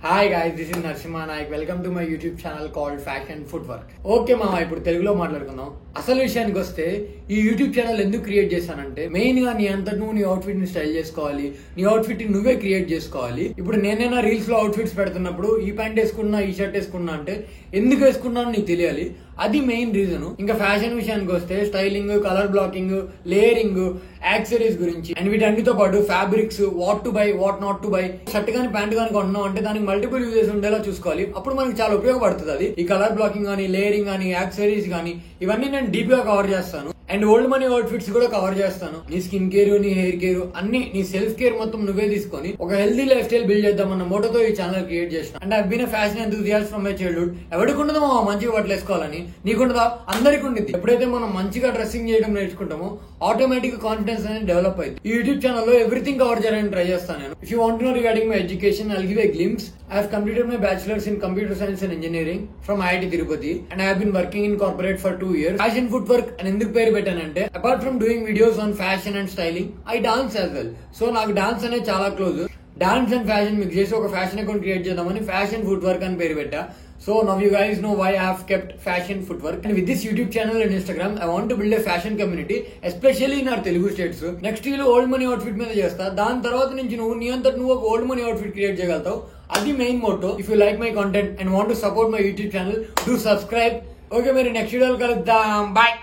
Hi guys, this is Narasimha Nayak. Welcome to my YouTube channel called fashion food work. Okay మామ, ఇప్పుడు తెలుగులో మాట్లాడుకుందాం. అసలు విషయానికి వస్తే ఈ యూట్యూబ్ ఛానల్ ఎందుకు క్రియేట్ చేశానంటే, మెయిన్ గా నీ అంతటి నువ్వు నీ అవుట్ఫిట్ ని స్టైల్ చేసుకోవాలి, నీ అవుట్ఫిట్ ని నువ్వే క్రియేట్ చేసుకోవాలి. ఇప్పుడు నేనైనా రీల్స్ లో అవుట్ఫిట్స్ పెడుతున్నప్పుడు ఈ ప్యాంట్ వేసుకున్నా, ఈ షర్ట్ వేసుకున్నా అంటే ఎందుకు వేసుకున్నాను నీకు తెలియాలి. అది మెయిన్ రీజన్. ఇంకా ఫ్యాషన్ విషయానికి వస్తే styling, colour blocking, layering, accessories గురించి అండ్ వీటన్నిటితో పాటు fabrics, what to buy, what not to buy. Shirt కానీ ప్యాంట్ కానీ కొంటున్నాం అంటే దానికి మల్టిపుల్ యూజెస్ ఉండేలా చూసుకోవాలి. అప్పుడు మనకి చాలా ఉపయోగపడుతుంది అది. ఈ కలర్ బ్లాకింగ్ కానీ, లేయరింగ్ కానీ, యాక్సెసరీస్ కానీ ఇవన్నీ నేను డీప్ గా కవర్ చేస్తాను. అండ్ ఓల్డ్ మనీ అవుట్ఫిట్స్ కూడా కవర్ చేస్తాను. నీ స్కిన్ కేర్, నీ హెయిర్ కేర్, అన్ని నీ సెల్ఫ్ కేర్ మొత్తం నువ్వే తీసుకొని ఒక హెల్దీ లైఫ్ స్టైల్ బిల్డ్ చేద్దామన్న మోటోతో ఈ ఛానల్ క్రియేట్ చేసిన. And I been fashion enthusiast from my childhood. ఎవరికి ఉండదో మంచిగా బట్టలు వేసుకోవాలని, నీకుండదా? అందరికి ఉండిద్ది. ఎప్పుడైతే మనం మంచిగా డ్రెస్సింగ్ చేయడం నేర్చుకుంటామో ఆటోమేటిక్ కాన్ఫిడెన్స్ అనేది డెవలప్ అయింది. ఈ యూట్యూబ్ ఛానల్లో ఎవ్రీథింగ్ కవర్ చేయడానికి ట్రై చేస్తాను నేను. If you want to know regarding my education, I'll give a glimpse. I have completed my bachelor's in computer science and engineering from IIT Tirupati and I have been working in corporate for 2 years. Fashion footwork and ఎందుకు పేరు పెట్టానంటే, apart from doing videos on fashion and styling, I dance as well. So నాకు dance అనేది చాలా close. Dance and fashion mix చేసి ఒక fashion account create చేద్దామని fashion footwork అని పేరు పెట్టా. So now you guys know why I have kept fashion footwork. And with this YouTube channel and Instagram, I want to build a fashion community, especially in our Telugu states. Next year old money outfit మీద చేస్తా. దాని తర్వాత నుంచి నీ అంతట నువ్వు ఒక old money outfit create చేయగలుగుతావు. అది main motto. If you like my content and want to support my YouTube channel, do subscribe. Okay, మరి నెక్స్ట్ వీడియోలో కలుద్దాం. Bye.